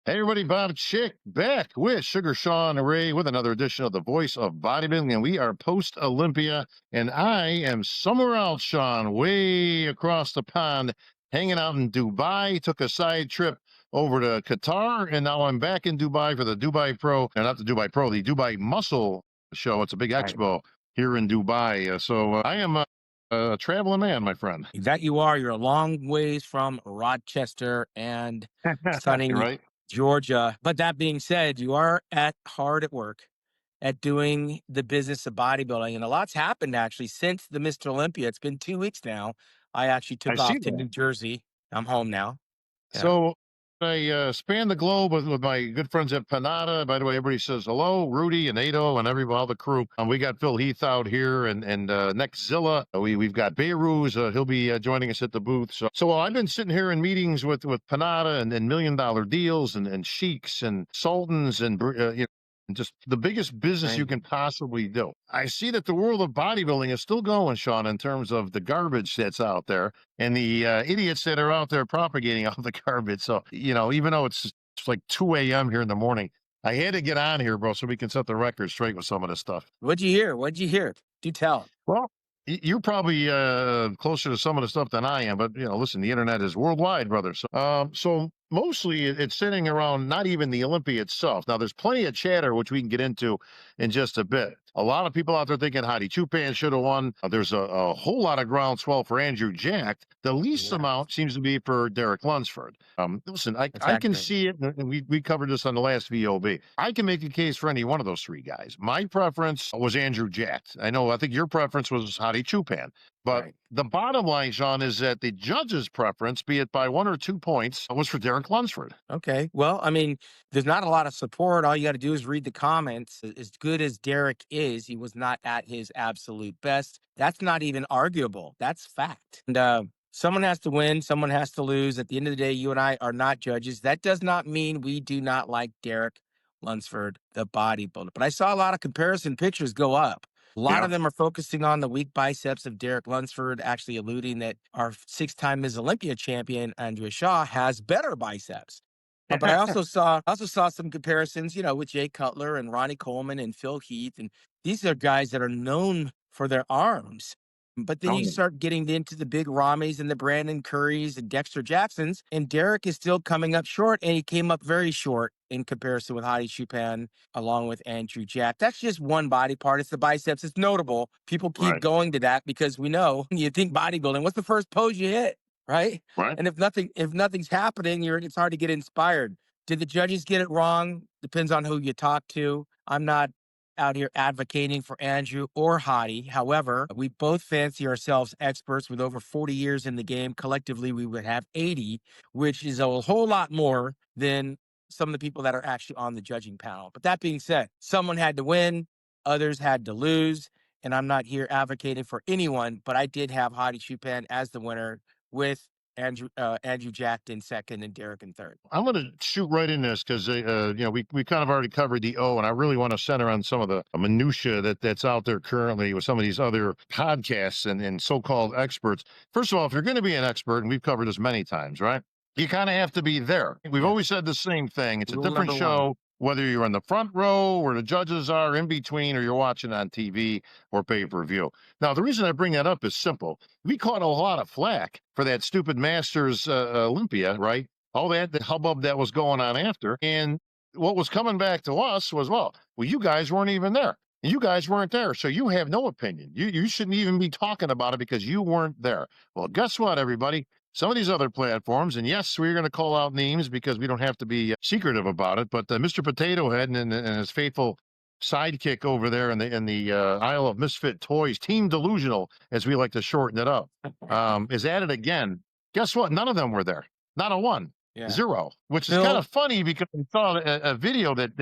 Hey everybody, Bob Chick back with Sugar Sean Ray with another edition of the Voice of Bodybuilding, and we are post-Olympia, and I am somewhere else, Sean, way across the pond, hanging out in Dubai. Took a side trip over to Qatar, and now I'm back in Dubai for the Dubai Pro, and not the Dubai Pro, the Dubai Muscle Show. It's a big Right. expo here in Dubai. So I am a traveling man, my friend. That you are. You're a long ways from Rochester and sunny Right? Georgia. But that being said, you are hard at work at doing the business of bodybuilding. And a lot's happened actually since the Mr. Olympia. It's been 2 weeks now. I actually I took see off to that. New Jersey. I'm home now. Yeah. So I span the globe with my good friends at Panada. By the way, everybody says hello, Rudy and Ado and everybody, all the crew. We got Phil Heath out here and Nextzilla. We've got Beiruz. He'll be joining us at the booth. So I've been sitting here in meetings with Panada and $1 million deals and sheiks and sultans and and just the biggest business you Right. can possibly do. I see that the world of bodybuilding is still going, Sean, in terms of the garbage that's out there and the idiots that are out there propagating all the garbage. So, even though it's like 2 a.m. here in the morning, I had to get on here, bro, so we can set the record straight with some of this stuff. What'd you hear? What'd you hear? Do tell. Well, you're probably closer to some of the stuff than I am, but listen, the internet is worldwide, brother. So mostly it's sitting around not even the Olympia itself. Now, there's plenty of chatter which we can get into in just a bit. A lot of people out there thinking Hadi Chupan should have won. There's a whole lot of groundswell for Andrew Jack. The least Yeah, amount seems to be for Derek Lunsford. Listen, that's I can accurate. see it, and we covered this on the last VOB. I can make a case for any one of those three guys. My preference was Andrew Jack. I think your preference was Hadi Chupan. But Right. the bottom line, Sean, is that the judge's preference, be it by 1 or 2 points, was for Derek Lunsford. Okay. Well, I mean, there's not a lot of support. All you got to do is read the comments. As good as Derek is, he was not at his absolute best. That's not even arguable. That's fact. And someone has to win, someone has to lose. At the end of the day, you and I are not judges. That does not mean we do not like Derek Lunsford, the bodybuilder. But I saw a lot of comparison pictures go up. A lot Yeah. of them are focusing on the weak biceps of Derek Lunsford, actually alluding that our six-time Ms. Olympia champion, Andrea Shaw, has better biceps. But I also saw some comparisons, with Jay Cutler and Ronnie Coleman and Phil Heath, and these are guys that are known for their arms. But then Oh, you start getting into the big Ramis and the Brandon Currys and Dexter Jacksons, and Derek is still coming up short, and he came up very short in comparison with Hadi Chupan along with Andrew Jack. That's just one body part. It's the biceps. It's notable. People keep right, going to that because we know you think bodybuilding. What's the first pose you hit? Right. right. And if nothing's happening, it's hard to get inspired. Did the judges get it wrong? Depends on who you talk to. I'm not out here advocating for Andrew or Hadi. However, we both fancy ourselves experts with over 40 years in the game. Collectively, we would have 80, which is a whole lot more than some of the people that are actually on the judging panel. But that being said, someone had to win, others had to lose. And I'm not here advocating for anyone, but I did have Hadi Chupan as the winner with Andrew Jack in second and Derek in third. I'm going to shoot right in this because we kind of already covered the O, and I really want to center on some of the minutia that's out there currently with some of these other podcasts and so-called experts. First of all, if you're going to be an expert, and we've covered this many times, right? You kind of have to be there. We've Yeah. always said the same thing. It's a Rule different number one. show, whether you're in the front row where the judges are in between, or you're watching on TV or pay-per-view. Now, the reason I bring that up is simple. We caught a lot of flack for that stupid Masters Olympia, right? All the hubbub that was going on after. And what was coming back to us was, well, you guys weren't even there. You guys weren't there, so you have no opinion. You shouldn't even be talking about it because you weren't there. Well, guess what, everybody? Some of these other platforms, and yes, we're going to call out names because we don't have to be secretive about it, but Mr. Potato Head and his faithful sidekick over there in the Isle of Misfit Toys, Team Delusional, as we like to shorten it up, is at it again. Guess what? None of them were there. Not a one. Yeah. Zero, which is Phil- kind of funny because I saw a video that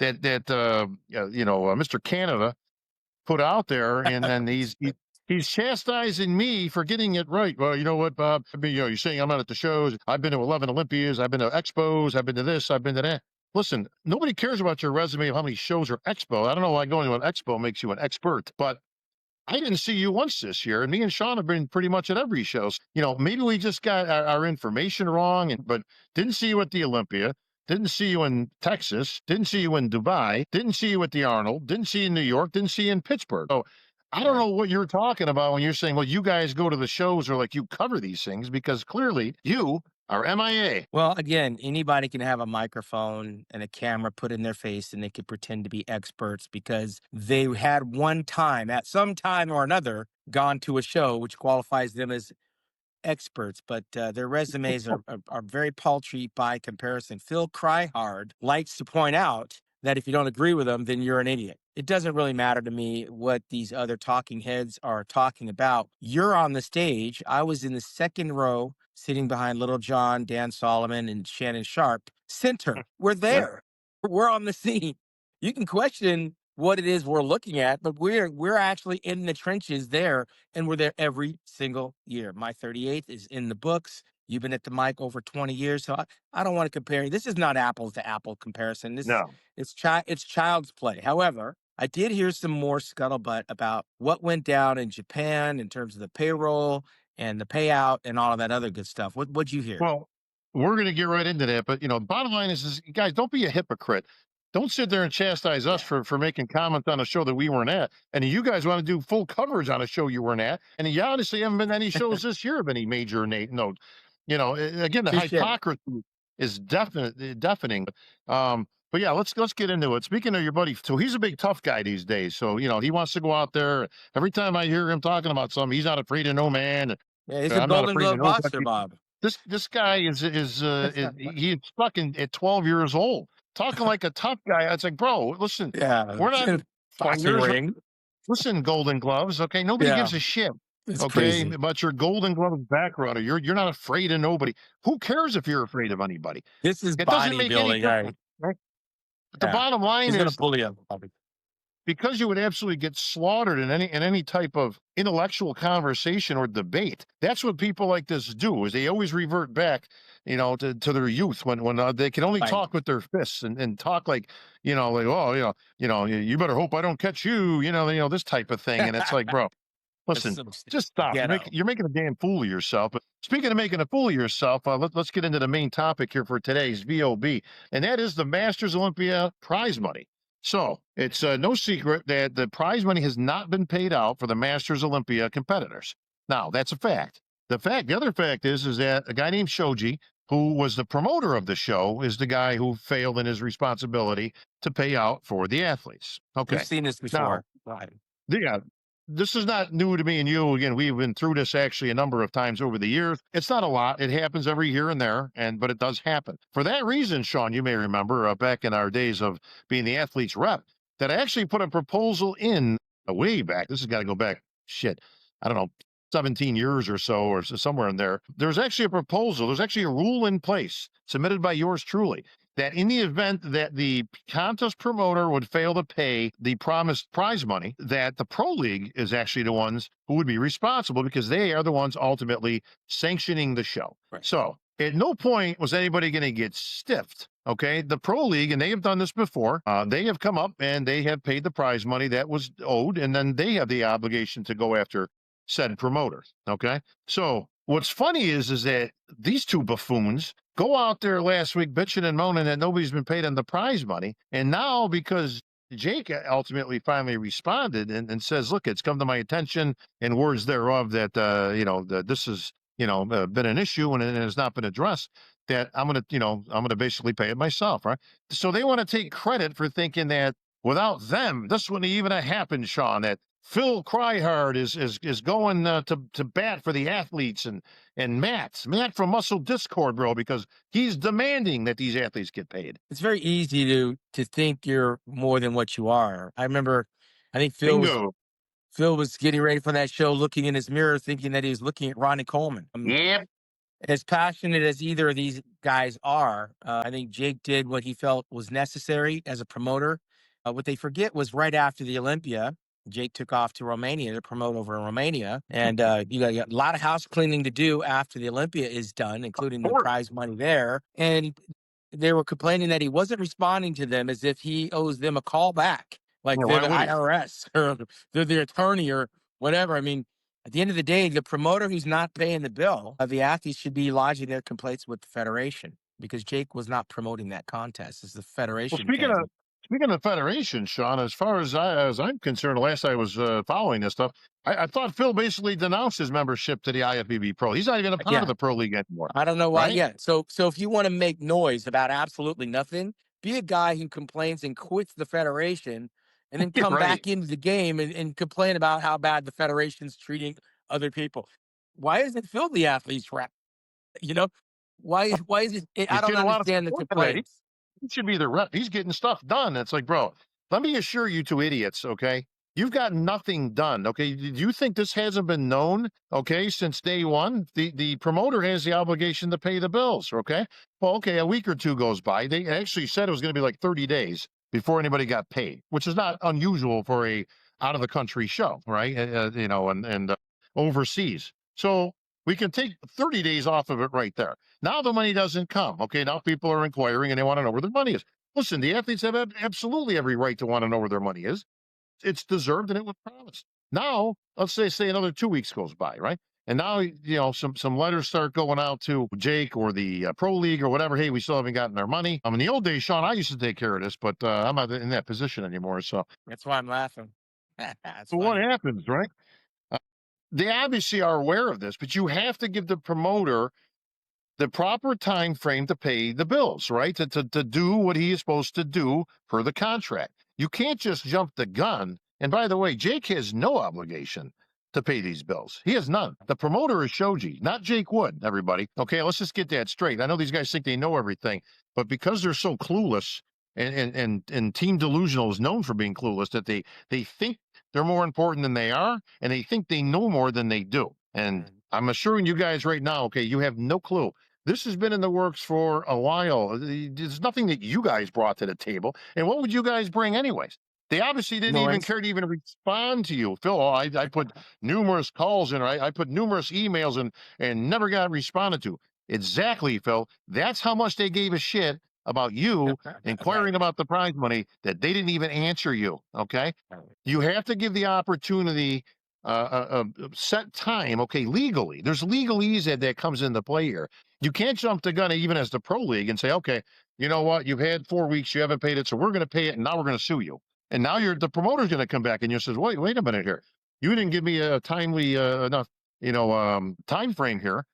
Mr. Canada put out there, and then he's chastising me for getting it right. Well, you know what, Bob? I mean, you're saying I'm not at the shows. I've been to 11 Olympias. I've been to expos. I've been to this. I've been to that. Listen, nobody cares about your resume of how many shows are expo. I don't know why going to an expo makes you an expert, but I didn't see you once this year, and me and Sean have been pretty much at every show. Maybe we just got our information wrong, but didn't see you at the Olympia. didn't see you in Texas, didn't see you in Dubai, didn't see you at the Arnold, didn't see you in New York, didn't see you in Pittsburgh. So I don't Right. know what you're talking about when you're saying, well, you guys go to the shows or like you cover these things because clearly you are MIA. Well, again, anybody can have a microphone and a camera put in their face and they could pretend to be experts because they had one time, at some time or another, gone to a show, which qualifies them as experts, but their resumes are very paltry by comparison. Phil Cryhard likes to point out that if you don't agree with them, then you're an idiot. It doesn't really matter to me what these other talking heads are talking about. You're on the stage. I was in the second row, sitting behind Little John, Dan Solomon, and Shannon Sharp. Center. We're Yeah. there. We're on the scene. You can question what it is we're looking at, but we're actually in the trenches there, and we're there every single year. My 38th is in the books. You've been at the mic over 20 years, so I don't want to compare. This is not apples to apple comparison. This is No. it's child's play. However, I did hear some more scuttlebutt about what went down in Japan in terms of the payroll and the payout and all of that other good stuff. What'd you hear? Well, we're going to get right into that, but bottom line is, guys, don't be a hypocrite. Don't sit there and chastise us Yeah. for making comments on a show that we weren't at. And you guys want to do full coverage on a show you weren't at. And you honestly haven't been to any shows this year of any major note. Again, the Touche. hypocrisy is deafening. But yeah, let's get into it. Speaking of your buddy, so he's a big tough guy these days. So he wants to go out there. Every time I hear him talking about something, he's not afraid of no man. Yeah, he's a I'm not Golden afraid of Glove boxer, nobody. Bob. This guy he's stuck at 12 years old, talking like a tough guy. It's like, bro, listen, Yeah, we're not boxing fighters. ring. Listen, Golden Gloves. Okay, nobody Yeah, gives a shit. it's Okay, crazy. about your Golden Glove background. Or you're not afraid of nobody. Who cares if you're afraid of anybody? This is It doesn't make any bodybuilding, right? difference. Right? But the Yeah, bottom line he's gonna is, bully him. Bobby. because you would absolutely get slaughtered in any type of intellectual conversation or debate. That's what people like this do, is they always revert back, to their youth when they can only Right. talk with their fists and talk like, like, oh, you better hope I don't catch you, this type of thing. And it's like, bro, That's listen, so just stop. ghetto. You're making a damn fool of yourself. But speaking of making a fool of yourself, let's get into the main topic here for today's VOB, and that is the Masters Olympia prize money. So it's no secret that the prize money has not been paid out for the Masters Olympia competitors. Now, that's a fact. The other fact is that a guy named Shoji, who was the promoter of the show, is the guy who failed in his responsibility to pay out for the athletes. We've Okay. seen this Now, before. Right. yeah, this is not new to me and you. Again, we've been through this actually a number of times over the years. It's not a lot. It happens every here and there, but it does happen. For that reason, Sean, you may remember back in our days of being the athlete's rep, that I actually put a proposal in way back. This has got to go back, I don't know, 17 years or so, or somewhere in there. There's actually a proposal. There's actually a rule in place submitted by yours truly, that in the event that the contest promoter would fail to pay the promised prize money, that the Pro League is actually the ones who would be responsible, because they are the ones ultimately sanctioning the show. Right. So at no point was anybody going to get stiffed. Okay, the Pro League, and they have done this before, they have come up and they have paid the prize money that was owed, and then they have the obligation to go after said promoters. Okay, so what's funny is that these two buffoons go out there last week bitching and moaning that nobody's been paid on the prize money. And now, because Jake ultimately finally responded and says, look, it's come to my attention in words thereof that, that this has, been an issue and it has not been addressed, that I'm going to basically pay it myself. Right. So they want to take credit for thinking that without them, this wouldn't even have happened, Sean, that Phil Cryhard is going to bat for the athletes, and Matt from Muscle Discord, bro, because he's demanding that these athletes get paid. It's very easy to think you're more than what you are. I remember, I think Bingo. Phil was getting ready for that show, looking in his mirror, thinking that he was looking at Ronnie Coleman. Yep. As passionate as either of these guys are, I think Jake did what he felt was necessary as a promoter. What they forget was right after the Olympia, Jake took off to Romania to promote over in Romania. And you got a lot of house cleaning to do after the Olympia is done, including the prize money there. And they were complaining that he wasn't responding to them as if he owes them a call back, like they're the IRS or they're the attorney or whatever. I mean, at the end of the day, the promoter who's not paying the bill of the athletes should be lodging their complaints with the federation. because Jake was not promoting that contest. It's the Well, federation speaking fans. of speaking of federation, Sean, as far as I'm concerned, last I was following this stuff, I thought Phil basically denounced his membership to the IFBB Pro. He's not even a part of Yeah, the Pro League anymore, I don't know why. right? Yeah. So if you want to make noise about absolutely nothing, be a guy who complains and quits the federation and then come Right. back into the game and complain about how bad the federation's treating other people. Why isn't Phil the athlete's rep? You know, why is it? I He's don't getting a lot of understand the support today. complaints. He should be the rep. He's getting stuff done. It's like, bro, let me assure you two idiots, okay? You've got nothing done, okay? Do you think this hasn't been known, okay, since day one? The promoter has the obligation to pay the bills, okay? Well, okay, a week or two goes by. They actually said it was going to be like 30 days before anybody got paid, which is not unusual for a out of the country show, right? And overseas. So we can take 30 days off of it right there. Now the money doesn't come. Okay, now people are inquiring and they want to know where their money is. Listen, the athletes have absolutely every right to want to know where their money is. It's deserved and it was promised. Now, let's say another 2 weeks goes by, right? And now some letters start going out to Jake or the Pro League or whatever. Hey, we still haven't gotten our money. In the old days, Sean, I used to take care of this, but I'm not in that position anymore. So, That's why I'm laughing. That's so what funny. happens, right? Uh, they obviously are aware of this, but you have to give the promoter the proper time frame to pay the bills, right? To do what he is supposed to do per the contract. You can't just jump the gun. And by the way, Jake has no obligation to pay these bills. He has none. The promoter is Shoji, not Jake Wood, everybody. Okay, let's just get that straight. I know these guys think they know everything, but because they're so clueless and Team Delusional is known for being clueless, that they think they're more important than they are, and they think they know more than they do. And I'm assuring you guys right now, okay, you have no clue. This has been in the works for a while. There's nothing that you guys brought to the table. And what would you guys bring anyways? They obviously didn't even Noise. care to even respond to you. Phil, I put numerous calls in, I put numerous emails and never got responded to. Exactly, Phil. That's how much they gave a shit about you Right. inquiring about the prize money that they didn't even answer you. Okay. You have to give the opportunity set time, okay, legally. There's legalese that comes into play here. You can't jump the gun even as the pro league and say, okay, you know what, you've had 4 weeks, you haven't paid it, so we're going to pay it, and now we're going to sue you. And now the promoter's going to come back and you says, wait a minute here. You didn't give me a timely enough, time frame here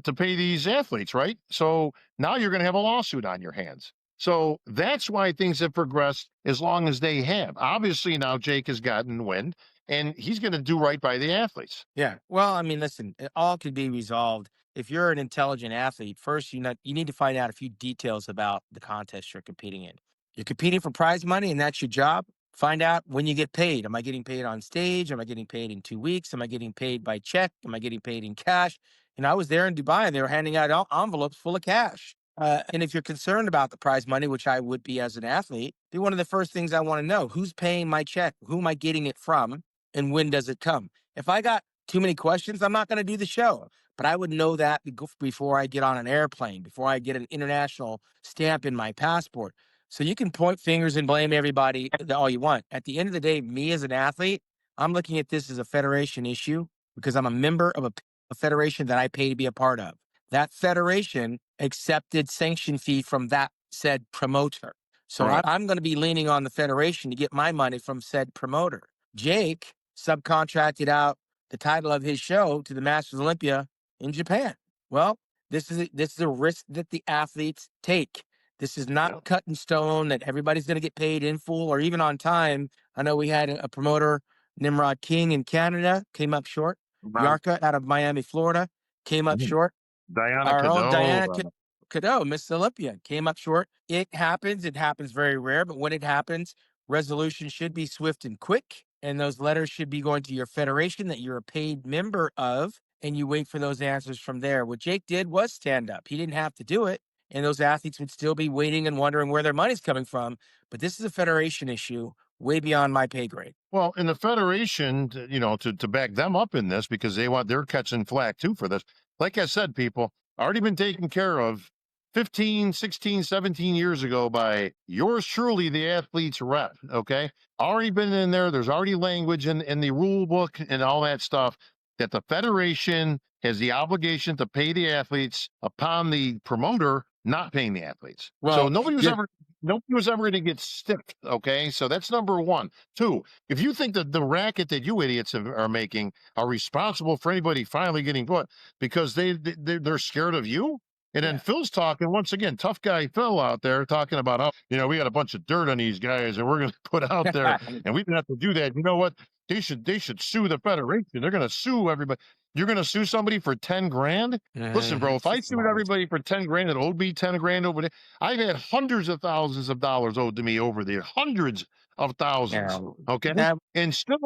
to pay these athletes, right? So now you're going to have a lawsuit on your hands. So that's why things have progressed as long as they have. Obviously, now Jake has gotten wind and he's going to do right by the athletes. Yeah. Well, I mean, listen, it all could be resolved. If you're an intelligent athlete, first you need to find out a few details about the contest you're competing in. You're competing for prize money, and that's your job. Find out when you get paid. Am I getting paid on stage? Am I getting paid in 2 weeks? Am I getting paid by check? Am I getting paid in cash? And I was there in Dubai, and they were handing out envelopes full of cash. And if you're concerned about the prize money, which I would be as an athlete, be one of the first things I want to know: who's paying my check? Who am I getting it from? And when does it come? If I got too many questions, I'm not going to do the show. But I would know that before I get on an airplane, before I get an international stamp in my passport. So you can point fingers and blame everybody all you want. At the end of the day, me as an athlete, I'm looking at this as a federation issue because I'm a member of a federation that I pay to be a part of. That federation accepted sanction fee from that said promoter. So Right. I'm going to be leaning on the federation to get my money from said promoter. Jake subcontracted out the title of his show to the Masters Olympia in Japan. Well, this is a risk that the athletes take. This is not cut in stone that everybody's going to get paid in full or even on time. I know we had a promoter, Nimrod King in Canada, came up short. Yarka out of Miami, Florida, came up short. Diana Our own Cado. Diana Cadeau, Miss Olympia, came up short. It happens. It happens very rare, but when it happens, resolution should be swift and quick. And those letters should be going to your federation that you're a paid member of. And you wait for those answers from there. What Jake did was stand up. He didn't have to do it. And those athletes would still be waiting and wondering where their money's coming from. But this is a federation issue way beyond my pay grade. Well, in the federation, to back them up in this because they're catching flack too for this. Like I said, people already been taken care of 15, 16, 17 years ago by yours truly, the athlete's rep. Okay. Already been in there. There's already language in the rule book and all that stuff that the federation has the obligation to pay the athletes upon the promoter not paying the athletes. So Well, nobody was ever going to get stiffed. Okay, so that's number one. Two, if you think that the racket that you idiots are making are responsible for anybody finally getting caught because they're scared of you. And then yeah. Phil's talking once again, tough guy Phil out there talking about how, we got a bunch of dirt on these guys and we're going to put out there and we didn't have to do that. You know what? They should sue the federation. They're going to sue everybody. You're going to sue somebody for 10 grand? Listen, bro, if I sued everybody for 10 grand, it owed me 10 grand over there. I've had hundreds of thousands of dollars owed to me over there, hundreds of thousands. Okay. Yeah. And still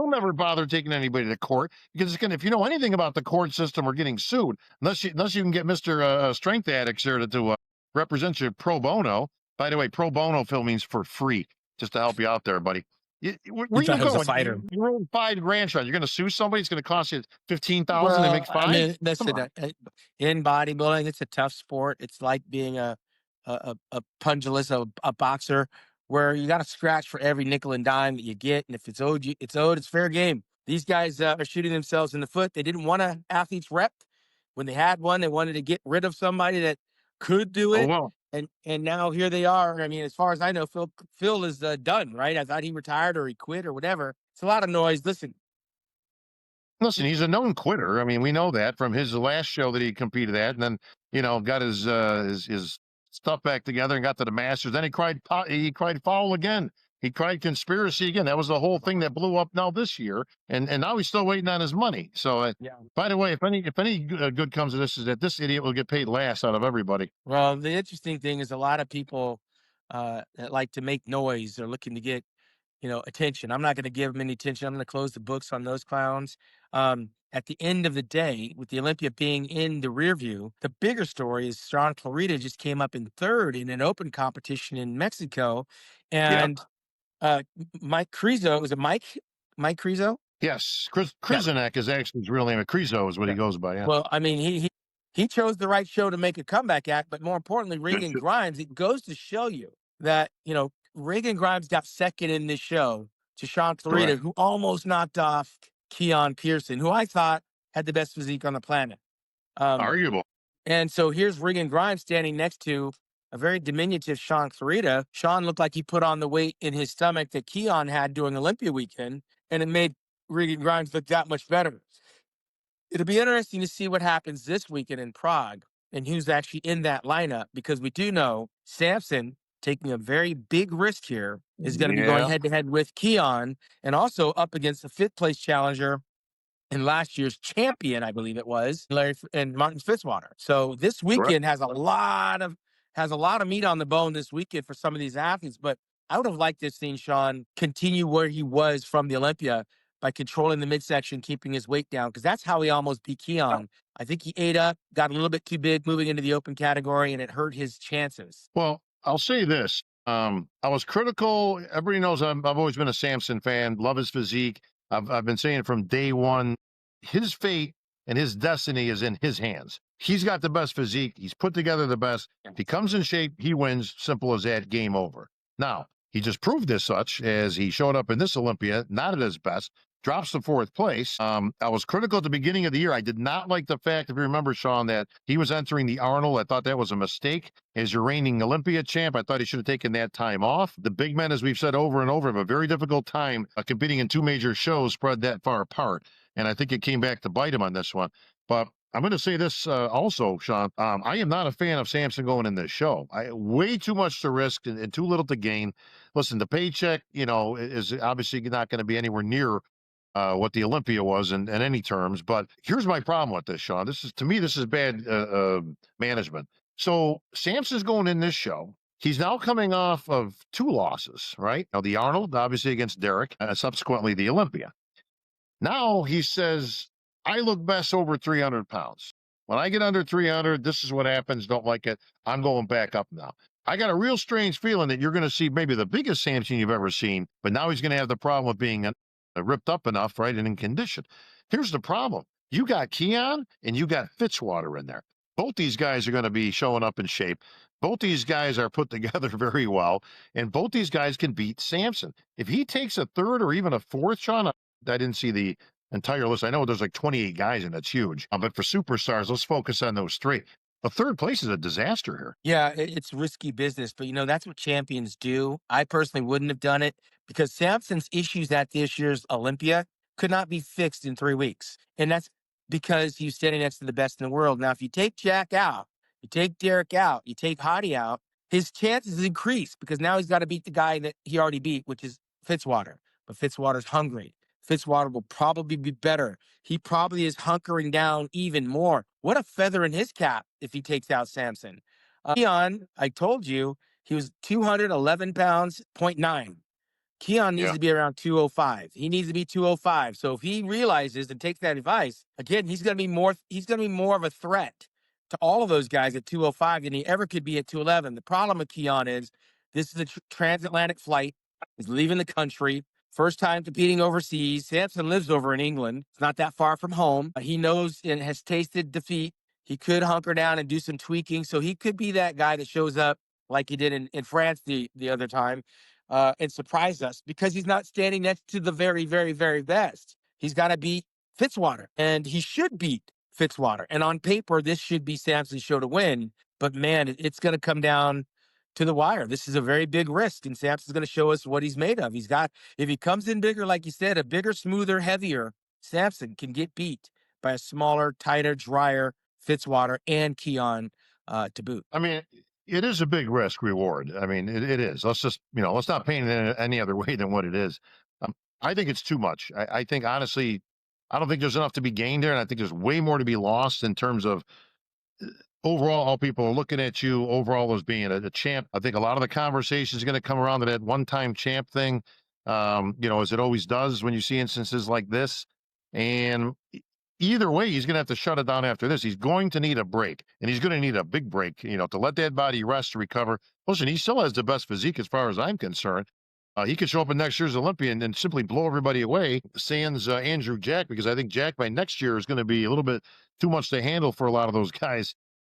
never bother taking anybody to court because if you know anything about the court system or getting sued, unless you can get Mr. Strength Addicts here to represent you pro bono. By the way, pro bono, Phil, means for free, just to help you out there, buddy. Where are you going? Fighter. You're owed 5 grand shot. You're going to sue somebody. It's going to cost you 15,000 to make 5. I mean, listen, in bodybuilding, it's a tough sport. It's like being a pugilist, a boxer, where you got to scratch for every nickel and dime that you get, and if it's owed, it's owed. It's fair game. These guys are shooting themselves in the foot. They didn't want an athlete's rep. When they had one, they wanted to get rid of somebody that could do it. Oh, well. And now here they are. I mean, as far as I know, Phil is done, right? I thought he retired or he quit or whatever. It's a lot of noise. Listen, He's a known quitter. I mean, we know that from his last show that he competed at, and then got his stuff back together and got to the Masters. Then he cried foul again. He cried conspiracy again. That was the whole thing that blew up now this year, and now he's still waiting on his money. So, yeah. By the way, if any good comes of this, is that this idiot will get paid last out of everybody. Well, the interesting thing is a lot of people that like to make noise. They're looking to get attention. I'm not going to give them any attention. I'm going to close the books on those clowns. At the end of the day, with the Olympia being in the rear view, the bigger story is Sean Clarita just came up in third in an open competition in Mexico. And Mike Krizo, was it Mike Krizo? Yes. Krizanek is actually his real name. Krizo is what he goes by. Yeah. Well, I mean, he chose the right show to make a comeback act, but more importantly, Regan Grimes, it goes to show you that, Regan Grimes got second in this show to Sean Clarita, who almost knocked off Keon Pearson, who I thought had the best physique on the planet. Arguable. And so here's Regan Grimes standing next to a very diminutive Sean Clarita. Sean looked like he put on the weight in his stomach that Keon had during Olympia weekend, and it made Regan Grimes look that much better. It'll be interesting to see what happens this weekend in Prague and who's actually in that lineup, because we do know Samson, taking a very big risk here, is going to be going head-to-head with Keon and also up against the 5th place challenger and last year's champion, I believe it was, Martin Fitzwater. So this weekend has a lot of meat on the bone this weekend for some of these athletes. But I would have liked to have seen Sean continue where he was from the Olympia by controlling the midsection, keeping his weight down, because that's how he almost beat Keon. I think he ate up, got a little bit too big moving into the open category, and it hurt his chances. Well, I'll say this. I was critical. Everybody knows I've always been a Samson fan, love his physique. I've been saying from day one, his fate and his destiny is in his hands. He's got the best physique. He's put together the best. If he comes in shape, he wins. Simple as that. Game over. Now, he just proved as such as he showed up in this Olympia, not at his best, drops to 4th place. I was critical at the beginning of the year. I did not like the fact, if you remember, Sean, that he was entering the Arnold. I thought that was a mistake. As your reigning Olympia champ, I thought he should have taken that time off. The big men, as we've said over and over, have a very difficult time competing in 2 major shows spread that far apart. And I think it came back to bite him on this one. But I'm going to say this also, Sean. I am not a fan of Samson going in this show. Way too much to risk and too little to gain. Listen, the paycheck, is obviously not going to be anywhere near what the Olympia was in any terms. But here's my problem with this, Sean. To me, this is bad management. So Samson's going in this show. He's now coming off of 2 losses, right? Now, the Arnold, obviously against Derek, and subsequently the Olympia. Now he says, I look best over 300 pounds. When I get under 300, this is what happens. Don't like it. I'm going back up now. I got a real strange feeling that you're going to see maybe the biggest Samson you've ever seen, but now he's going to have the problem with being ripped up enough, right, and in condition. Here's the problem. You got Keon and you got Fitzwater in there. Both these guys are going to be showing up in shape. Both these guys are put together very well, and both these guys can beat Samson. If he takes a 3rd or even a 4th, Sean, I didn't see the entire list. I know there's like 28 guys, and that's huge. But for superstars, let's focus on those 3. A third place is a disaster here. Yeah, it's risky business, but that's what champions do. I personally wouldn't have done it because Samson's issues at this year's Olympia could not be fixed in 3 weeks. And that's because he's standing next to the best in the world. Now, if you take Jack out, you take Derek out, you take Hadi out, his chances increase because now he's got to beat the guy that he already beat, which is Fitzwater. But Fitzwater's hungry. Fitzwater will probably be better. He probably is hunkering down even more. What a feather in his cap if he takes out Samson. Keon, I told you, he was 211 pounds, 0.9. Keon needs Yeah. to be around 205. He needs to be 205. So if he realizes and takes that advice, again, he's gonna be more of a threat to all of those guys at 205 than he ever could be at 211. The problem with Keon is this is a transatlantic flight. He's leaving the country. First time competing overseas. Samson lives over in England. It's not that far from home. He knows and has tasted defeat. He could hunker down and do some tweaking. So he could be that guy that shows up like he did in France the other time and surprise us because he's not standing next to the very, very, very best. He's got to beat Fitzwater, and he should beat Fitzwater. And on paper, this should be Samson's show to win. But man, it's going to come down to the wire. This is a very big risk, and Samson's going to show us what he's made of. If he comes in bigger, like you said, a bigger, smoother, heavier, Samson can get beat by a smaller, tighter, drier Fitzwater and Keon to boot. I mean, it is a big risk reward. I mean, it is. Let's just, let's not paint it in any other way than what it is. I think it's too much. I think, honestly, I don't think there's enough to be gained there. And I think there's way more to be lost in terms of overall, how people are looking at you overall as being a champ. I think a lot of the conversation is going to come around to that one-time champ thing, as it always does when you see instances like this. And either way, he's going to have to shut it down after this. He's going to need a break, and he's going to need a big break, to let that body rest to recover. Listen, he still has the best physique as far as I'm concerned. He could show up in next year's Olympia and simply blow everybody away, sans Andrew Jack, because I think Jack by next year is going to be a little bit too much to handle for a lot of those guys.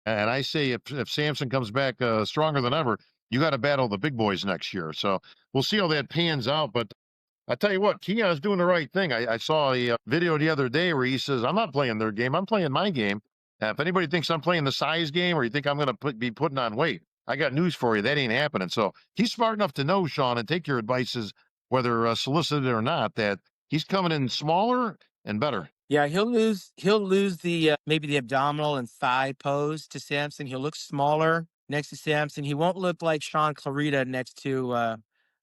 And I say if Samson comes back stronger than ever, you got to battle the big boys next year. So we'll see how that pans out. But I tell you what, Keon's doing the right thing. I saw a video the other day where he says, I'm not playing their game. I'm playing my game. If anybody thinks I'm playing the size game or you think I'm going to be putting on weight, I got news for you. That ain't happening. So he's smart enough to know, Sean, and take your advices, whether solicited or not, that he's coming in smaller and better. Yeah, he'll lose the maybe the abdominal and thigh pose to Samson. He'll look smaller next to Samson. He won't look like Sean Clarita next to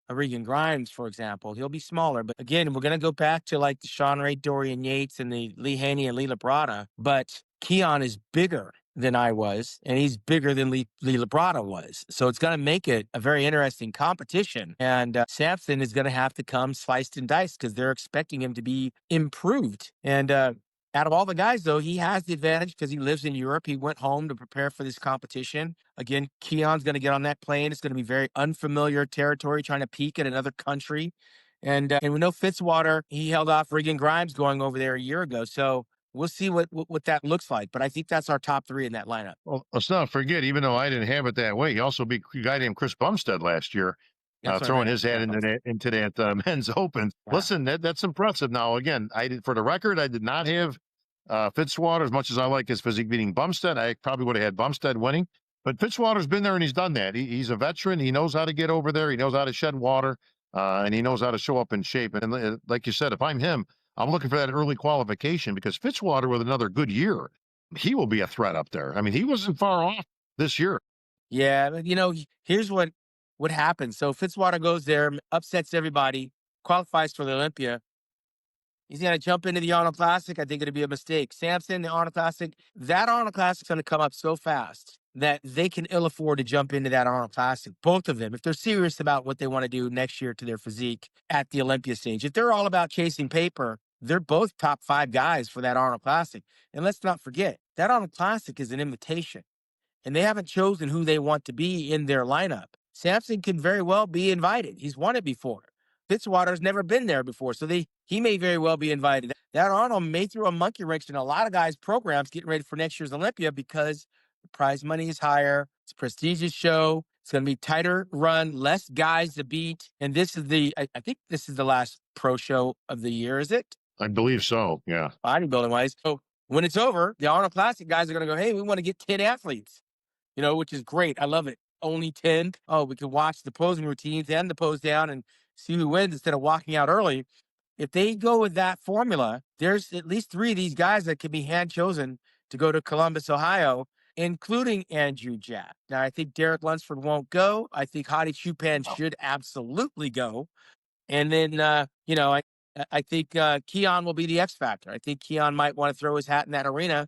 Regan Grimes, for example. He'll be smaller. But again, we're gonna go back to like the Sean Ray, Dorian Yates, and the Lee Haney and Lee Labrada. But Keon is bigger than I was, and he's bigger than Lee Labrada was. So it's going to make it a very interesting competition. And Samson is going to have to come sliced and diced because they're expecting him to be improved. And out of all the guys, though, he has the advantage because he lives in Europe. He went home to prepare for this competition. Again, Keon's going to get on that plane. It's going to be very unfamiliar territory, trying to peak at another country. And we know Fitzwater, he held off Regan Grimes going over there a year ago. So we'll see what that looks like. But I think that's our top three in that lineup. Well, let's not forget, even though I didn't have it that way, he also beat a guy named Chris Bumstead last year, throwing his hat into that men's open. Wow. Listen, that's impressive. Now, again, for the record, I did not have Fitzwater as much as I like his physique beating Bumstead. I probably would have had Bumstead winning. But Fitzwater's been there and he's done that. He's a veteran. He knows how to get over there. He knows how to shed water, and he knows how to show up in shape. And like you said, if I'm him, I'm looking for that early qualification because Fitzwater with another good year, he will be a threat up there. I mean, he wasn't far off this year. Yeah, but here's what happens. So Fitzwater goes there, upsets everybody, qualifies for the Olympia. He's going to jump into the Arnold Classic. I think it'll be a mistake. Samson, the Arnold Classic, that Arnold Classic's going to come up so fast that they can ill afford to jump into that Arnold Classic. Both of them, if they're serious about what they want to do next year to their physique at the Olympia stage. If they're all about chasing paper, they're both top 5 guys for that Arnold Classic. And let's not forget, that Arnold Classic is an invitation. And they haven't chosen who they want to be in their lineup. Samson can very well be invited. He's won it before. Fitzwater's never been there before, so he may very well be invited. That Arnold may throw a monkey wrench in a lot of guys' programs getting ready for next year's Olympia because the prize money is higher. It's a prestigious show. It's going to be tighter run, less guys to beat. And this is I think this is the last pro show of the year, is it? I believe so, yeah. Bodybuilding-wise. So When it's over, the Arnold Classic guys are going to go, hey, we want to get 10 athletes, which is great. I love it. Only 10. Oh, we can watch the posing routines and the pose down and see who wins instead of walking out early. If they go with that formula, there's at least 3 of these guys that can be hand chosen to go to Columbus, Ohio, including Andrew Jack. Now, I think Derek Lunsford won't go. I think Hadi Chupan should absolutely go. And then, I think Keon will be the X factor. I think Keon might want to throw his hat in that arena,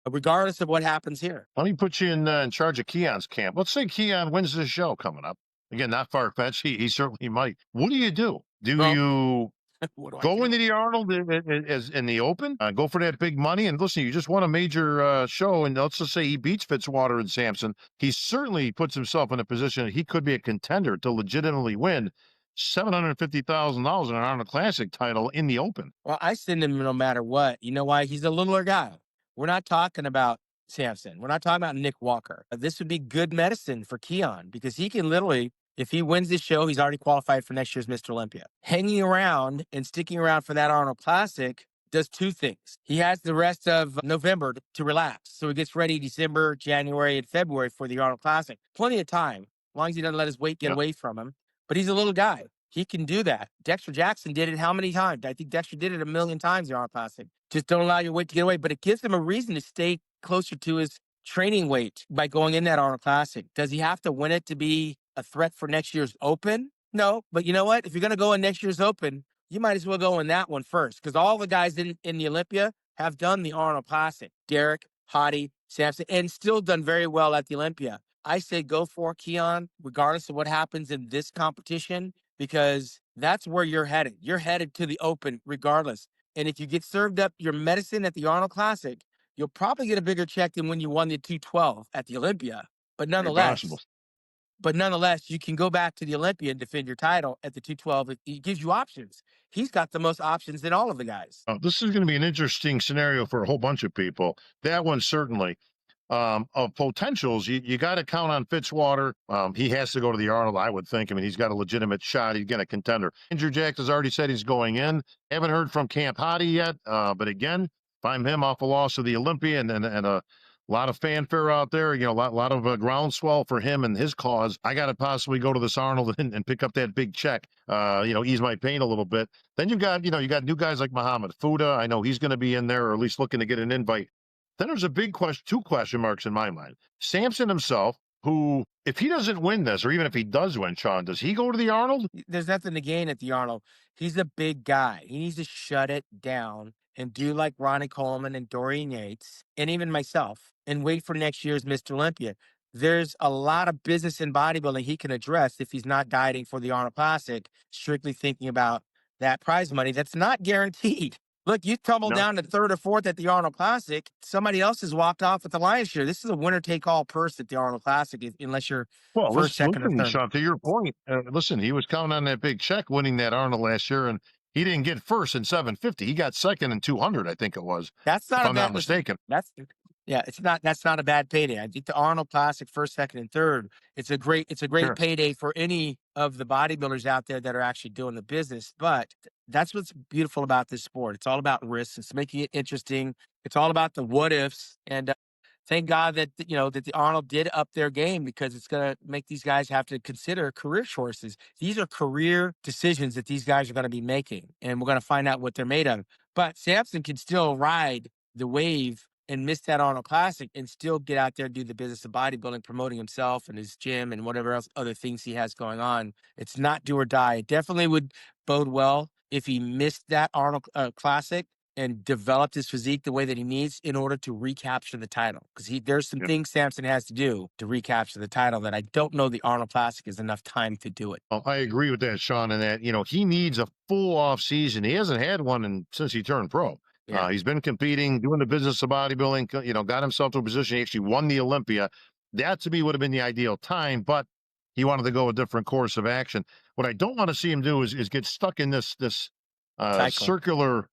regardless of what happens here. Let me put you in charge of Keon's camp. Let's say Keon wins this show coming up. Again, not far fetched. He certainly might. What do you do? Do Well, you what do I go do? into the Arnold as in the open? Go for that big money. And listen, you just won a major show, and let's just say he beats Fitzwater and Samson. He certainly puts himself in a position that he could be a contender to legitimately win $750,000 in an Arnold Classic title in the open. Well, I send him no matter what. You know why? He's a littler guy. We're not talking about Samson. We're not talking about Nick Walker. This would be good medicine for Keon because he can literally, if he wins this show, he's already qualified for next year's Mr. Olympia. Hanging around and sticking around for that Arnold Classic does 2 things. He has the rest of November to relax. So he gets ready December, January, and February for the Arnold Classic. Plenty of time, as long as he doesn't let his weight get away from him. But he's a little guy. He can do that. Dexter Jackson did it how many times? I think Dexter did it 1,000,000 times in Arnold Classic. Just don't allow your weight to get away. But it gives him a reason to stay closer to his training weight by going in that Arnold Classic. Does he have to win it to be a threat for next year's Open? No. But you know what? If you're going to go in next year's Open, you might as well go in that one first. Because all the guys in the Olympia have done the Arnold Classic. Derek, Hadi, Samson, and still done very well at the Olympia. I say go for Keon, regardless of what happens in this competition, because that's where you're headed. You're headed to the Open regardless. And if you get served up your medicine at the Arnold Classic, you'll probably get a bigger check than when you won the 212 at the Olympia. But Very possible. nonetheless, you can go back to the Olympia and defend your title at the 212. It gives you options. He's got the most options than all of the guys. This is going to be an interesting scenario for a whole bunch of people. That one certainly. Of potentials, you got to count on Fitzwater. He has to go to the Arnold, I would think. I mean, he's got a legitimate shot. He's got a contender. Andrew Jack has already said he's going in. Haven't heard from Camp Hadi yet. But again, if I'm him off a loss of the Olympia and a lot of fanfare out there, a lot of groundswell for him and his cause, I got to possibly go to this Arnold and pick up that big check, ease my pain a little bit. Then you got new guys like Muhammad Fuda. I know he's going to be in there or at least looking to get an invite. Then there's a big question, 2 question marks in my mind. Samson himself, who, if he doesn't win this, or even if he does win, Sean, does he go to the Arnold? There's nothing to gain at the Arnold. He's a big guy. He needs to shut it down and do like Ronnie Coleman and Dorian Yates and even myself and wait for next year's Mr. Olympia. There's a lot of business in bodybuilding he can address if he's not dieting for the Arnold Classic, strictly thinking about that prize money that's not guaranteed. Look, you tumble down to 3rd or 4th at the Arnold Classic. Somebody else has walked off with the lion's share. This is a winner-take-all purse at the Arnold Classic, unless you're first, second, or third. Sean, to your point, listen, he was counting on that big check winning that Arnold last year, and he didn't get first in 750. He got second in 200, I think it was. That's not if I'm not mistaken. That's not a bad payday. I think the Arnold Classic, first, second, and third, it's a great Sure. payday for any of the bodybuilders out there that are actually doing the business. But that's what's beautiful about this sport. It's all about risks. It's making it interesting. It's all about the what ifs. And thank God that that the Arnold did up their game, because it's going to make these guys have to consider career choices. These are career decisions that these guys are going to be making, and we're going to find out what they're made of. But Samson can still ride the wave and miss that Arnold Classic and still get out there and do the business of bodybuilding, promoting himself and his gym and whatever else other things he has going on. It's not do or die. It definitely would bode well if he missed that Arnold Classic and developed his physique the way that he needs in order to recapture the title. Because there's some things Samson has to do to recapture the title that I don't know the Arnold Classic is enough time to do it. Well, I agree with that, Sean, and that, he needs a full off season. He hasn't had one since he turned pro. Yeah. He's been competing, doing the business of bodybuilding, got himself to a position. He actually won the Olympia. That to me would have been the ideal time, but he wanted to go a different course of action. What I don't want to see him do is get stuck in this Cycle. circular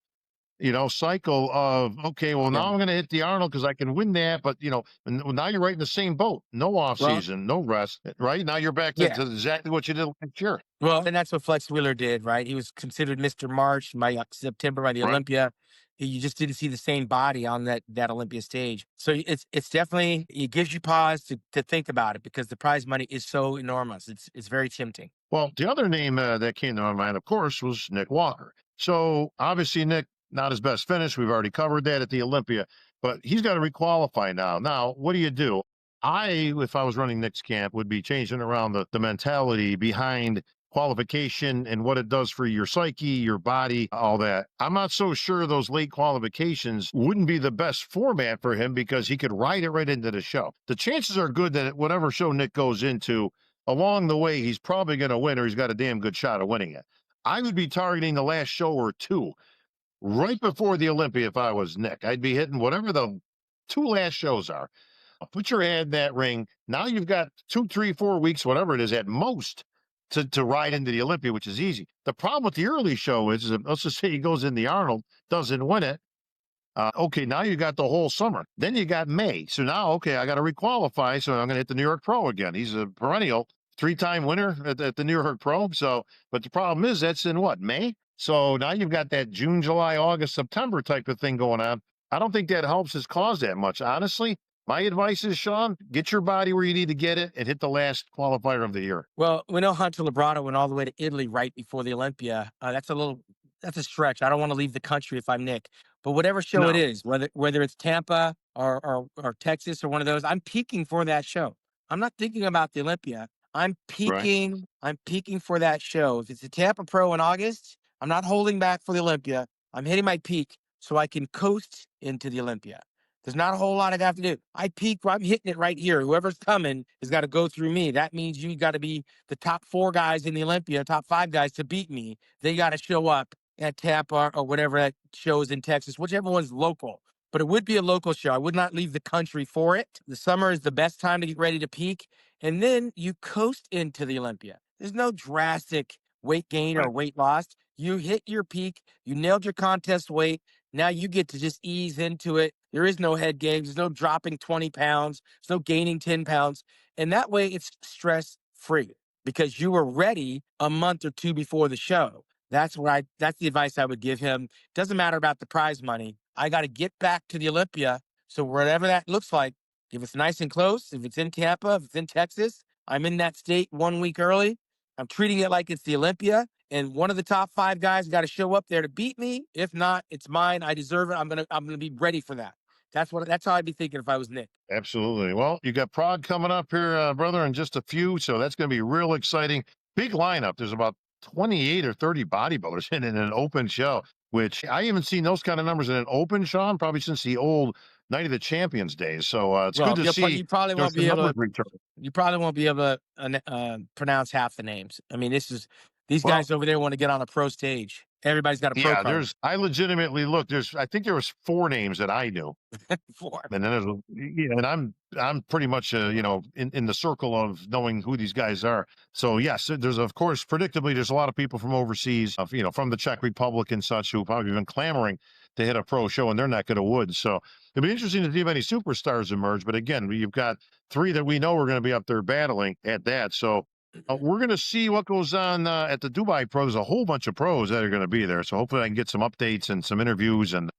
cycle of, okay, well, Yeah. now I'm going to hit the Arnold because I can win that. But, now you're right in the same boat. No off Well, season, no rest, right? Now you're back to yeah. exactly what you did last year. Well, and that's what Flex Wheeler did, right? He was considered Mr. March by September by the Right. Olympia. You just didn't see the same body on that Olympia stage. So it's definitely, it gives you pause to think about it because the prize money is so enormous. It's very tempting. Well, the other name that came to my mind, of course, was Nick Walker. So obviously, Nick, not his best finish. We've already covered that at the Olympia, but he's got to requalify now. Now, what do you do? If I was running Nick's camp, would be changing around the mentality behind qualification and what it does for your psyche, your body, all that. I'm not so sure those late qualifications wouldn't be the best format for him because he could ride it right into the show. The chances are good that whatever show Nick goes into, along the way, he's probably going to win or he's got a damn good shot of winning it. I would be targeting the last show or two right before the Olympia if I was Nick. I'd be hitting whatever the two last shows are. Put your head in that ring. Now you've got 2, 3, 4 weeks, whatever it is at most, to ride into the Olympia, which is easy. The problem with the early show is let's just say he goes in the Arnold, doesn't win it. Okay, now you got the whole summer. Then you got May. So now, okay, I got to requalify. So I'm going to hit the New York Pro again. He's a perennial 3-time winner at the New York Pro. So, but the problem is that's in what, May? So now you've got that June, July, August, September type of thing going on. I don't think that helps his cause that much. Honestly, my advice is, Sean, get your body where you need to get it and hit the last qualifier of the year. Well, we know Hunter Labrada went all the way to Italy right before the Olympia. That's a stretch. I don't want to leave the country if I'm Nick. But whatever show it No, is, whether it's Tampa or Texas or one of those, I'm peaking for that show. I'm not thinking about the Olympia. I'm right. peaking. I'm peaking for that show. If it's a Tampa Pro in August, I'm not holding back for the Olympia. I'm hitting my peak so I can coast into the Olympia. There's not a whole lot I have to do. I peak. I'm hitting it right here. Whoever's coming has got to go through me. That means you got to be the top 4 guys in the Olympia, top 5 guys to beat me. They got to show up at Tampa or whatever that show is in Texas, whichever one's local. But it would be a local show. I would not leave the country for it. The summer is the best time to get ready to peak. And then you coast into the Olympia. There's no drastic weight gain or Right. weight loss. You hit your peak. You nailed your contest weight. Now you get to just ease into it. There is no head games. There's no dropping 20 pounds. There's no gaining 10 pounds. And that way it's stress free because you were ready a month or 2 before the show. That's the advice I would give him. Doesn't matter about the prize money. I got to get back to the Olympia. So whatever that looks like, if it's nice and close, if it's in Tampa, if it's in Texas, I'm in that state 1 week early. I'm treating it like it's the Olympia. And one of the top 5 guys got to show up there to beat me. If not, it's mine. I deserve it. I'm gonna be ready for that. That's how I'd be thinking if I was Nick. Absolutely. Well, you got Prague coming up here, brother, in just a few. So that's going to be real exciting. Big lineup. There's about 28 or 30 bodybuilders in an open show, which I haven't seen those kind of numbers in an open show probably since the old Night of the Champions days. So it's good Well, to see you probably there's won't the be able numbers to. return. You probably won't be able to pronounce half the names. I mean, these Well, guys over there want to get on a pro stage. Everybody's got a pro yeah, card. I legitimately looked, I think there was 4 names that I knew. For And then yeah, and I'm pretty much in the circle of knowing who these guys are. So yes, there's of course predictably there's a lot of people from overseas, from the Czech Republic and such who probably been clamoring to hit a pro show and they're not going to wood. So it'll be interesting to see if any superstars emerge. But again, you've got 3 that we know are going to be up there battling at that. So we're going to see what goes on at the Dubai Pro. There's a whole bunch of pros that are going to be there. So hopefully I can get some updates and some interviews and,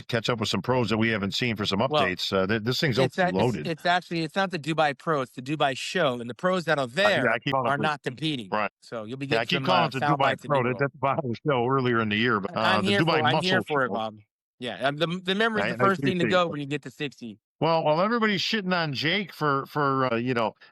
catch up with some pros that we haven't seen for some well, updates. This thing's it's loaded. it's not the Dubai Pro, it's the Dubai show, and the pros that are Yeah, there I keep calling are it, not competing. right. So you'll be Yeah, I getting keep some calling it the sound Dubai bites and Pro. B-roll. That's the bottom of the show earlier in the year. But I'm the here Dubai I'm here Muscle for it, Show. Bob. Yeah, the memory's the I first thing to appreciate go it. when you get to 60. Well, while everybody's shitting on Jake for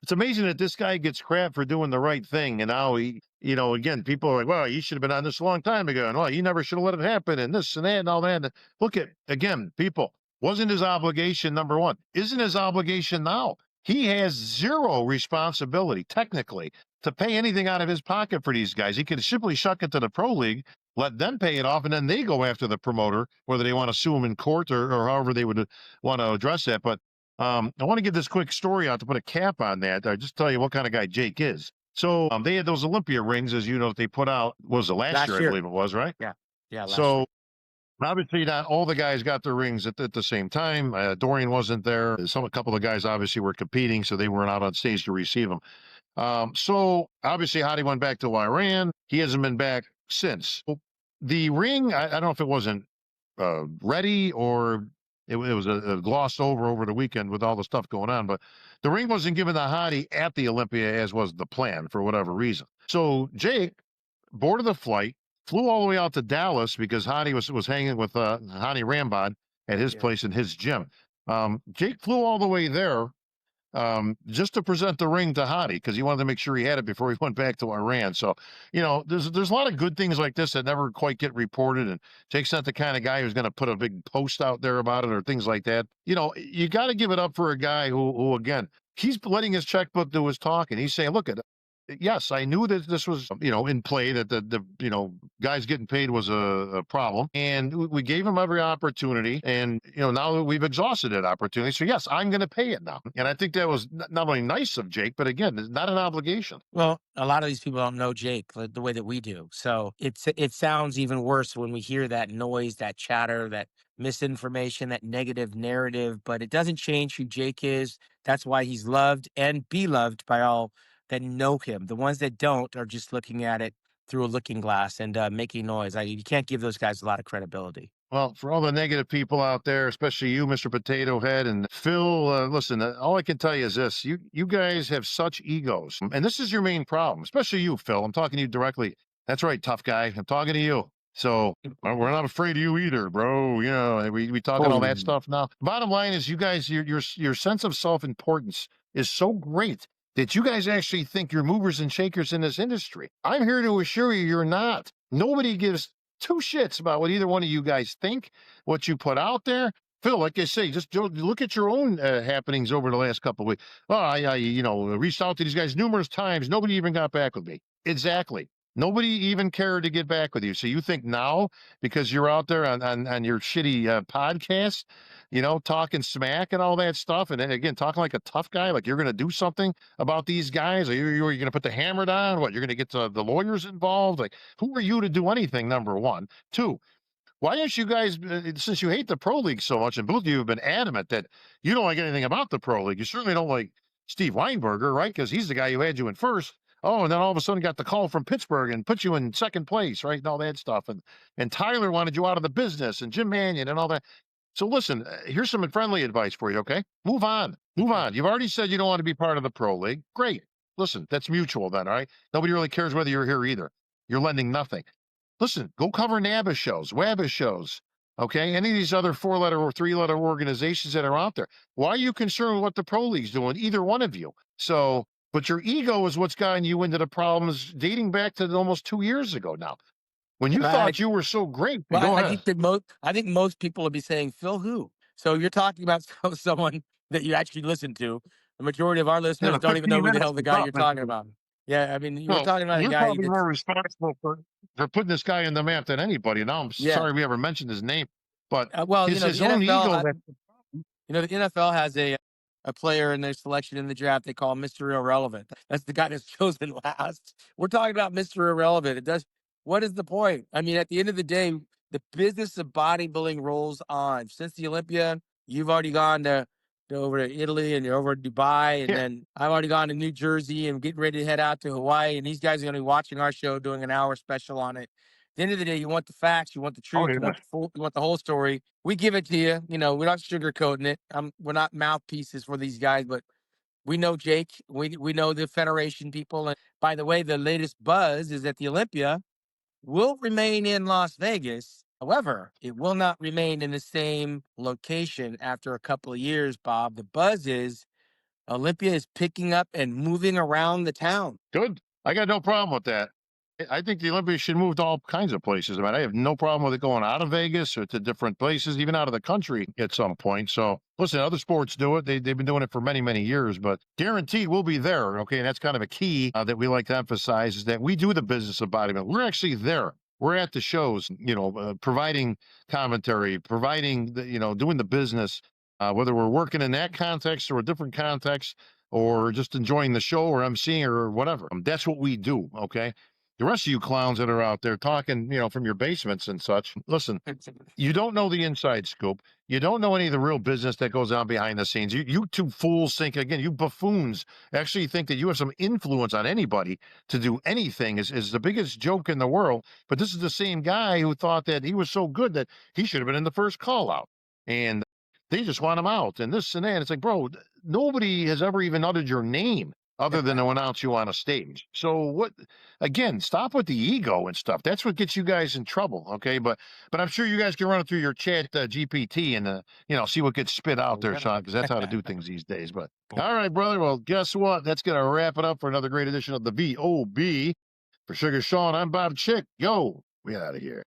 it's amazing that this guy gets crap for doing the right thing, and now again, people are like, well, he should have been on this a long time ago, and well, he never should have let it happen, and this and that and all that. And look at again, people, wasn't his obligation number one? Isn't his obligation now? He has zero responsibility technically to pay anything out of his pocket for these guys. He could simply shuck it to the pro league, let them pay it off, and then they go after the promoter, whether they want to sue him in court or however they would want to address that. But I want to give this quick story out to put a cap on that. I just tell you what kind of guy Jake is. So they had those Olympia rings, as you know, that they put out. Was it last year? Last I year. believe it was, right? Yeah. Yeah, last So year. Obviously, not all the guys got their rings at the same time. Dorian wasn't there. A couple of guys obviously were competing, so they weren't out on stage to receive them. So obviously, Hadi went back to Iran. He hasn't been back since. The ring, I don't know if it wasn't ready or it was a glossed over the weekend with all the stuff going on, but the ring wasn't given to Hadi at the Olympia as was the plan for whatever reason. So Jake boarded the flight, flew all the way out to Dallas because Hadi was hanging with Hani Rambod at his place in his gym. Jake flew all the way there just to present the ring to Hadi because he wanted to make sure he had it before he went back to Iran. So, there's a lot of good things like this that never quite get reported. And Jake's not the kind of guy who's going to put a big post out there about it or things like that. You got to give it up for a guy who again, he's letting his checkbook do his talking. He's saying, look, yes, I knew that this was, in play, that the guys getting paid was a problem. And we gave him every opportunity. And, now that we've exhausted that opportunity. So, yes, I'm going to pay it now. And I think that was not only nice of Jake, but again, it's not an obligation. Well, a lot of these people don't know Jake the way that we do. So it sounds even worse when we hear that noise, that chatter, that misinformation, that negative narrative, but it doesn't change who Jake is. That's why he's loved and beloved by all that know him. The ones that don't are just looking at it through a looking glass and making noise. You can't give those guys a lot of credibility. Well, for all the negative people out there, especially you, Mr. Potato Head, and Phil, listen, all I can tell you is this. You guys have such egos, and this is your main problem, especially you, Phil. I'm talking to you directly. That's right, tough guy. I'm talking to you. So we're not afraid of you either, bro. We talking all that stuff now. Bottom line is, you guys, your sense of self-importance is so great that you guys actually think you're movers and shakers in this industry. I'm here to assure you, you're not. Nobody gives two shits about what either one of you guys think, what you put out there. Phil, like I say, just look at your own happenings over the last couple of weeks. Oh, I reached out to these guys numerous times. Nobody even got back with me. Exactly. Nobody even cared to get back with you. So you think now, because you're out there on your shitty podcast, talking smack and all that stuff, and then again, talking like a tough guy, like you're going to do something about these guys? Are you going to put the hammer down? What, you're going to get the lawyers involved? Like, who are you to do anything, number one? Two, why aren't you guys, since you hate the Pro League so much, and both of you have been adamant that you don't like anything about the Pro League, you certainly don't like Steve Weinberger, right? Because he's the guy who had you in first. Oh, and then all of a sudden got the call from Pittsburgh and put you in second place, right? And all that stuff. And Tyler wanted you out of the business, and Jim Mannion and all that. So listen, here's some friendly advice for you, okay? Move on. Move on. You've already said you don't want to be part of the Pro League. Great. Listen, that's mutual then, all right? Nobody really cares whether you're here either. You're lending nothing. Listen, go cover NABA shows, WABA shows, okay? Any of these other 4-letter or 3-letter organizations that are out there. Why are you concerned with what the Pro League's doing? Either one of you. So, but your ego is what's gotten you into the problems dating back to almost 2 years ago now. When you thought you were so great. Well, go ahead. I think most people would be saying, Phil who? So you're talking about someone that you actually listen to. The majority of our listeners don't even know who the hell the guy you're talking about. Yeah, I mean, you're talking about a You're guy probably more responsible for putting this guy in the map than anybody. Now I'm sorry we ever mentioned his name, but well, his the own NFL, ego. the NFL has a player in their selection in the draft they call Mr. Irrelevant. That's the guy that's chosen last. We're talking about Mr. Irrelevant. What is the point? I mean, at the end of the day, the business of bodybuilding rolls on. Since the Olympia, you've already gone over to Italy and you're over to Dubai, and then I've already gone to New Jersey and getting ready to head out to Hawaii. And these guys are going to be watching our show, doing an hour special on it. At the end of the day, you want the facts, you want the truth, you want the whole story. We give it to you. We're not sugarcoating it. We're not mouthpieces for these guys, but we know Jake. We know the Federation people. And by the way, the latest buzz is that the Olympia will remain in Las Vegas. However, it will not remain in the same location after a couple of years, Bob. The buzz is Olympia is picking up and moving around the town. Good. I got no problem with that. I think the Olympics should move to all kinds of places. I mean, I have no problem with it going out of Vegas or to different places, even out of the country at some point. So, listen, other sports do it. They've been doing it for many, many years, but guaranteed we'll be there. Okay. And that's kind of a key that we like to emphasize is that we do the business of bodybuilding. We're actually there. We're at the shows, providing commentary, providing, doing the business, whether we're working in that context or a different context or just enjoying the show or emceeing or whatever. That's what we do. Okay. The rest of you clowns that are out there talking, from your basements and such, listen, you don't know the inside scoop. You don't know any of the real business that goes on behind the scenes. You two fools think, again, you buffoons actually think that you have some influence on anybody to do anything is the biggest joke in the world. But this is the same guy who thought that he was so good that he should have been in the first call out. And they just want him out and this and that. It's like, bro, nobody has ever even uttered your name other than to announce you on a stage. So what, again, stop with the ego and stuff. That's what gets you guys in trouble. Okay. But I'm sure you guys can run it through your chat GPT and, see what gets spit out there, Sean, because that's how to do things these days. But all right, brother. Well, guess what? That's going to wrap it up for another great edition of the VOB. For Sugar Sean, I'm Bob Chick. Yo, we out of here.